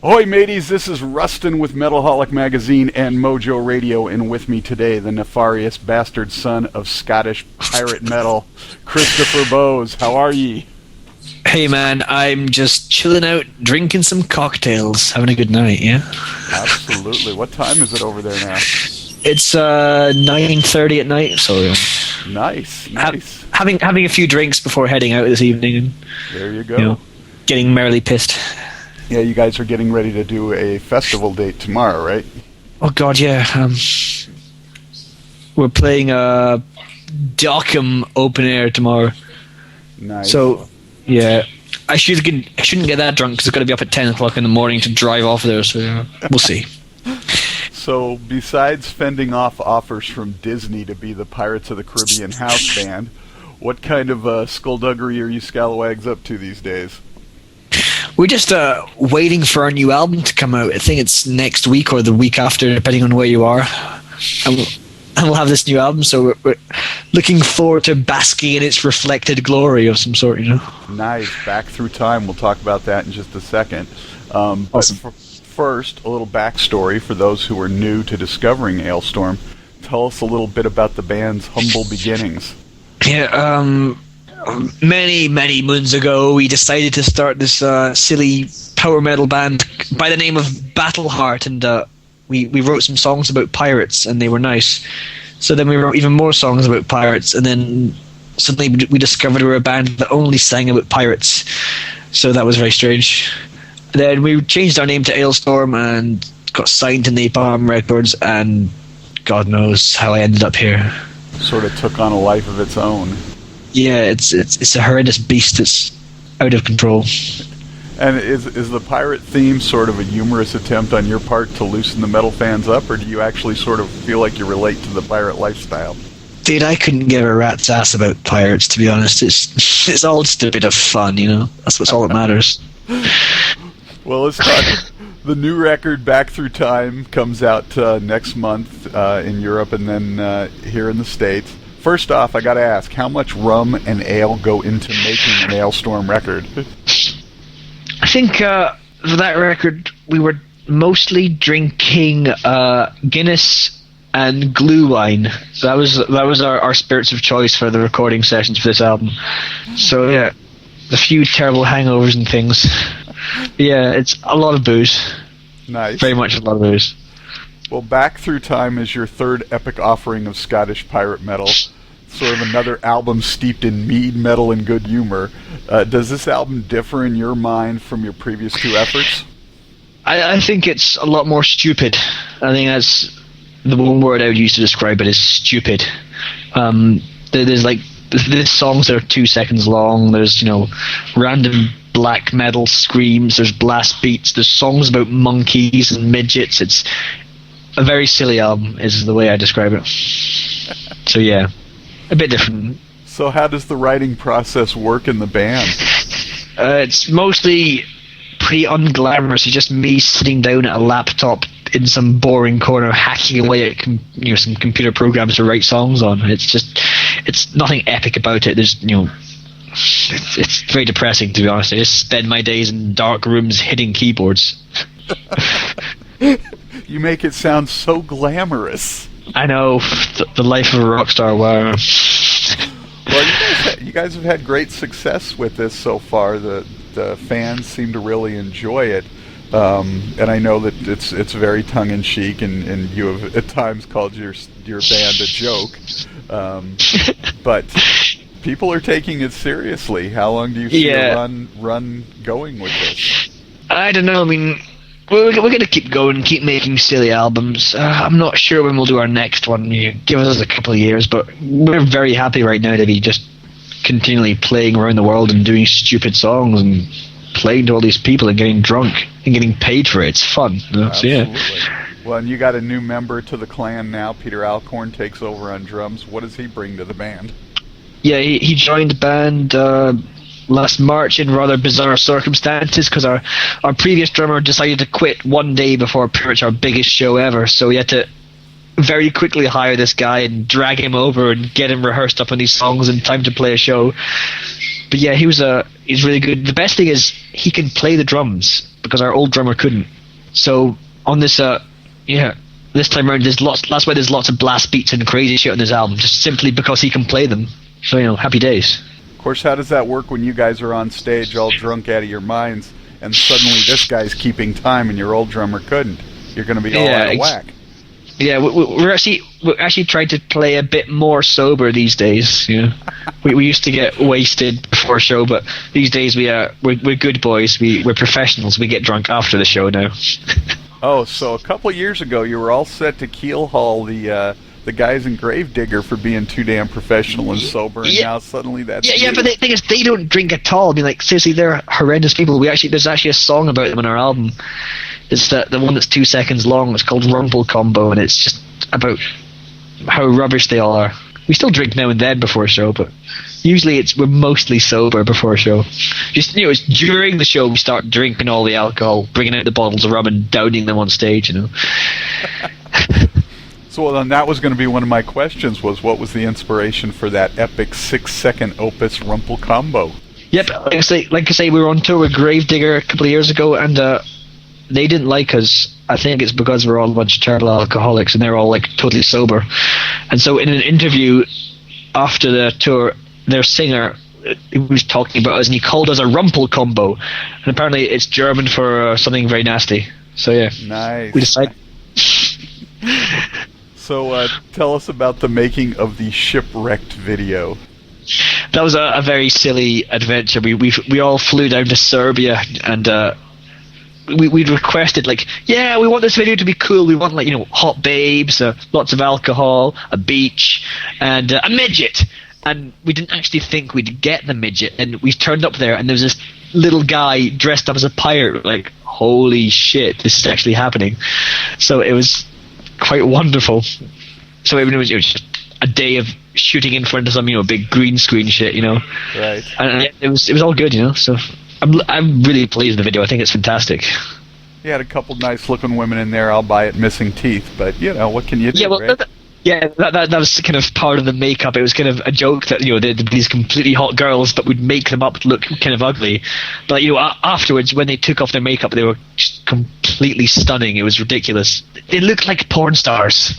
Ahoy mateys, this is Rustin with Metalholic Magazine and Mojo Radio, and with me today, the nefarious bastard son of Scottish pirate metal, Christopher Bowes. How are ye? Hey man, I'm just chilling out, drinking some cocktails, having a good night, yeah? Absolutely. What time is it over there now? It's 9:30 at night, so... Nice. Having a few drinks before heading out this evening. And, there you go. Getting merrily pissed. Yeah, you guys are getting ready to do a festival date tomorrow, right? Oh god, yeah. We're playing Dockham open air tomorrow. Nice. So, yeah. I shouldn't get that drunk because I've got to be up at 10 o'clock in the morning to drive off there, so we'll see. So, besides fending off offers from Disney to be the Pirates of the Caribbean house band, what kind of skullduggery are you scalawags up to these days? We're just waiting for our new album to come out. I think it's next week or the week after, depending on where you are. And we'll have this new album, so we're looking forward to basking in its reflected glory of some sort, Nice. Back through time. We'll talk about that in just a second. Awesome. But first, a little backstory for those who are new to discovering Alestorm. Tell us a little bit about the band's humble beginnings. Yeah, many moons ago, we decided to start this silly power metal band by the name of Battleheart, and we wrote some songs about pirates, and they were nice. So then we wrote even more songs about pirates, and then suddenly we discovered we were a band that only sang about pirates. So that was very strange. Then we changed our name to Alestorm and got signed to Napalm Records, and God knows how I ended up here. Sort of took on a life of its own. Yeah, it's a horrendous beast that's out of control. And is the pirate theme sort of a humorous attempt on your part to loosen the metal fans up, or do you actually sort of feel like you relate to the pirate lifestyle? Dude, I couldn't give a rat's ass about pirates, to be honest. It's all just a bit of fun, That's what's all that matters. Well, let's talk. The new record, Back Through Time, comes out next month in Europe and then here in the States. First off, I got to ask, how much rum and ale go into making an Alestorm record? I think for that record, we were mostly drinking Guinness and glue wine. So that was our spirits of choice for the recording sessions for this album. So yeah, a few terrible hangovers and things. Yeah, it's a lot of booze. Nice. Very much a lot of booze. Well, Back Through Time is your third epic offering of Scottish pirate metal. Sort of another album steeped in mead, metal, and good humor. Does this album differ in your mind from your previous two efforts? I think it's a lot more stupid. I think that's the one word I would use to describe it is stupid. There's songs that are 2 seconds long. There's, random black metal screams. There's blast beats. There's songs about monkeys and midgets. It's a very silly album is the way I describe it. So yeah, a bit different. So how does the writing process work in the band? It's mostly pretty unglamorous. It's just me sitting down at a laptop in some boring corner hacking away at some computer programs to write songs on. It's nothing epic about it. There's it's very depressing, to be honest. I just spend my days in dark rooms hitting keyboards. You make it sound so glamorous. I know, the life of a rock star. Wow. Well, you guys have had great success with this so far. The fans seem to really enjoy it, and I know that it's very tongue in cheek, and you have at times called your band a joke, but people are taking it seriously. How long do you see a run going with this? I don't know. I mean, we're going to keep going, keep making silly albums. I'm not sure when we'll do our next one. Give us a couple of years, but we're very happy right now to be just continually playing around the world and doing stupid songs and playing to all these people and getting drunk and getting paid for it. It's fun. Absolutely. So, yeah. Well, and you got a new member to the clan now. Peter Alcorn takes over on drums. What does he bring to the band? Yeah, he joined the band last March in rather bizarre circumstances because our previous drummer decided to quit one day before pretty much our biggest show ever, so we had to very quickly hire this guy and drag him over and get him rehearsed up on these songs in time to play a show. But yeah, he's really good. The best thing is he can play the drums because our old drummer couldn't. So on this, this time around, that's why there's lots of blast beats and crazy shit on this album, just simply because he can play them. So, happy days. Of course, how does that work when you guys are on stage all drunk out of your minds, and suddenly this guy's keeping time and your old drummer couldn't? You're going to be all out of whack. Yeah, we're actually trying to play a bit more sober these days. We used to get wasted before a show, but these days we're good boys. We're professionals. We get drunk after the show now. Oh, so a couple years ago you were all set to keel haul the guys in Gravedigger for being too damn professional and sober, and now suddenly that's but the thing is, they don't drink at all. I mean, like, seriously, they're horrendous people. There's actually a song about them on our album. It's the one that's 2 seconds long. It's called Rumble Combo, and it's just about how rubbish they all are. We still drink now and then before a show, but usually we're mostly sober before a show. Just it's during the show we start drinking all the alcohol, bringing out the bottles of rum and downing them on stage. So then that was going to be one of my questions, was what was the inspiration for that epic 6-second opus Rumple Combo? Yep, like I say, we were on tour with Gravedigger a couple of years ago, and they didn't like us. I think it's because we're all a bunch of terrible alcoholics, and they're all like totally sober. And so in an interview after the tour, their singer, he was talking about us, and he called us a Rumple Combo, and apparently it's German for something very nasty. So yeah, nice. We decided. So tell us about the making of the Shipwrecked video. That was a very silly adventure. We all flew down to Serbia, and we'd requested, like, we want this video to be cool. We want, like, hot babes, lots of alcohol, a beach, and a midget. And we didn't actually think we'd get the midget, and we turned up there, and there was this little guy dressed up as a pirate. Like, holy shit, this is actually happening. So it was quite wonderful. So it was just a day of shooting in front of some big green screen shit, Right. And it was all good, So I'm really pleased with the video. I think it's fantastic. You had a couple nice looking women in there, albeit missing teeth, but what can you do? Right? That was kind of part of the makeup. It was kind of a joke that they'd be these completely hot girls, but we'd make them up to look kind of ugly. But afterwards, when they took off their makeup, they were just completely stunning. It was ridiculous. They looked like porn stars.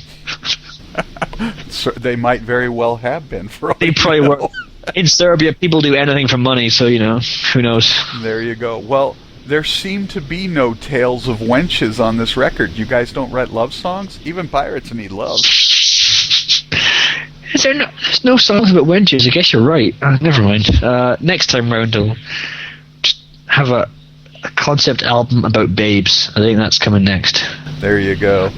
So they might very well have been. They probably were. In Serbia, people do anything for money, so who knows. There you go. Well, there seem to be no tales of wenches on this record. You guys don't write love songs? Even pirates need love. There's no songs about wenches. I guess you're right. Never mind. Next time round, I'll just have a concept album about babes. I think that's coming next. There you go.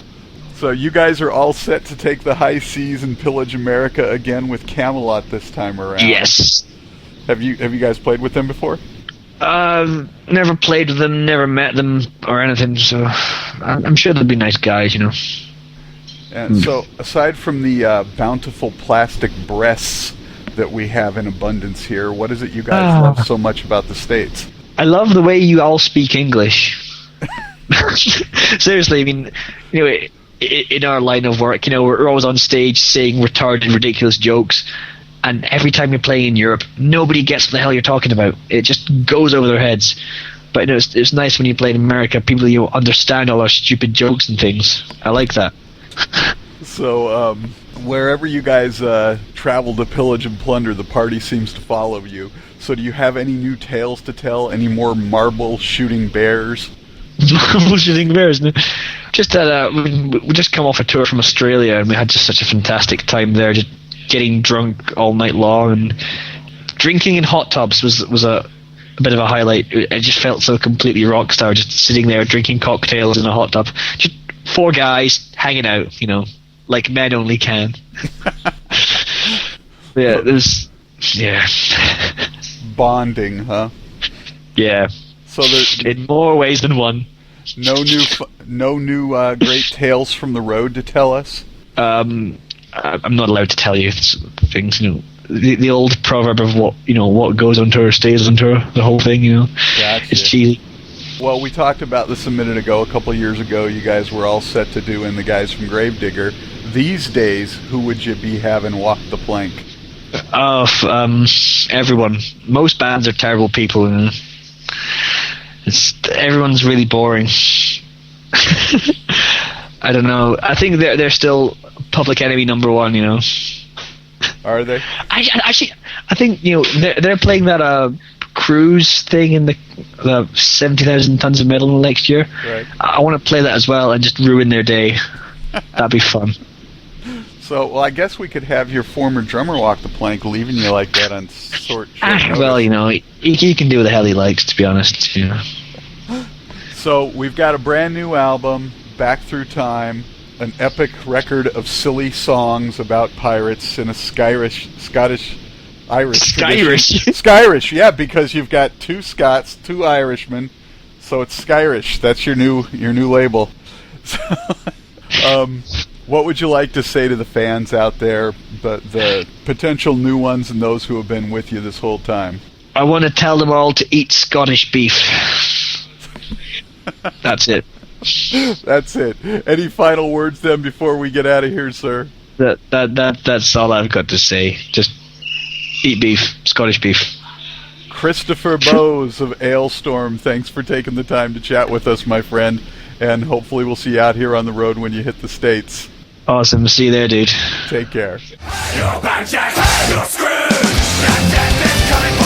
So you guys are all set to take the high seas and pillage America again with Camelot this time around. Yes. Have you guys played with them before? Never played with them, never met them or anything. So I'm sure they'll be nice guys, And so, aside from the bountiful plastic breasts that we have in abundance here, what is it you guys love so much about the States? I love the way you all speak English. Seriously, I mean, in our line of work, we're always on stage saying retarded, ridiculous jokes, and every time you're playing in Europe, nobody gets what the hell you're talking about. It just goes over their heads. But it's nice when you play in America, people understand all our stupid jokes and things. I like that. So, wherever you guys travel to pillage and plunder, the party seems to follow you. So do you have any new tales to tell? Any more marble shooting bears? Marble shooting bears? No. Just that we just come off a tour from Australia, and we had just such a fantastic time there, just getting drunk all night long, and drinking in hot tubs was a bit of a highlight. I just felt so completely rock star, just sitting there drinking cocktails in a hot tub. Just 4 guys hanging out, like men only can. Bonding, huh? Yeah. So there's in more ways than one. No new great tales from the road to tell us. I'm not allowed to tell you things. The old proverb of what goes on tour stays on tour. The whole thing, Gotcha. It's cheesy. Well, we talked about this a minute ago. A couple of years ago, you guys were all set to do in the guys from Gravedigger. These days, who would you be having walk the plank? Everyone. Most bands are terrible people. Everyone's really boring. I don't know. I think they're still Public Enemy #1. You know. Are they? Actually, I think they're playing that cruise thing in the 70,000 tons of metal next year. Right. I want to play that as well and just ruin their day. That'd be fun. So, well, I guess we could have your former drummer walk the plank, leaving you like that on short notice. Well, he can do what the hell he likes, to be honest. You know. So we've got a brand new album, Back Through Time, an epic record of silly songs about pirates in a Irish tradition. Skyrish, yeah, because you've got 2 Scots, 2 Irishmen, so it's Skyrish. That's your new label. So, what would you like to say to the fans out there, the potential new ones and those who have been with you this whole time? I want to tell them all to eat Scottish beef. That's it. That's it. Any final words then before we get out of here, sir? That's all I've got to say. Just eat beef, Scottish beef. Christopher Bowes of Alestorm, thanks for taking the time to chat with us, my friend, and hopefully we'll see you out here on the road when you hit the States. Awesome. See you there, dude. Take care. You're back, Jack. You're screwed. That death is coming for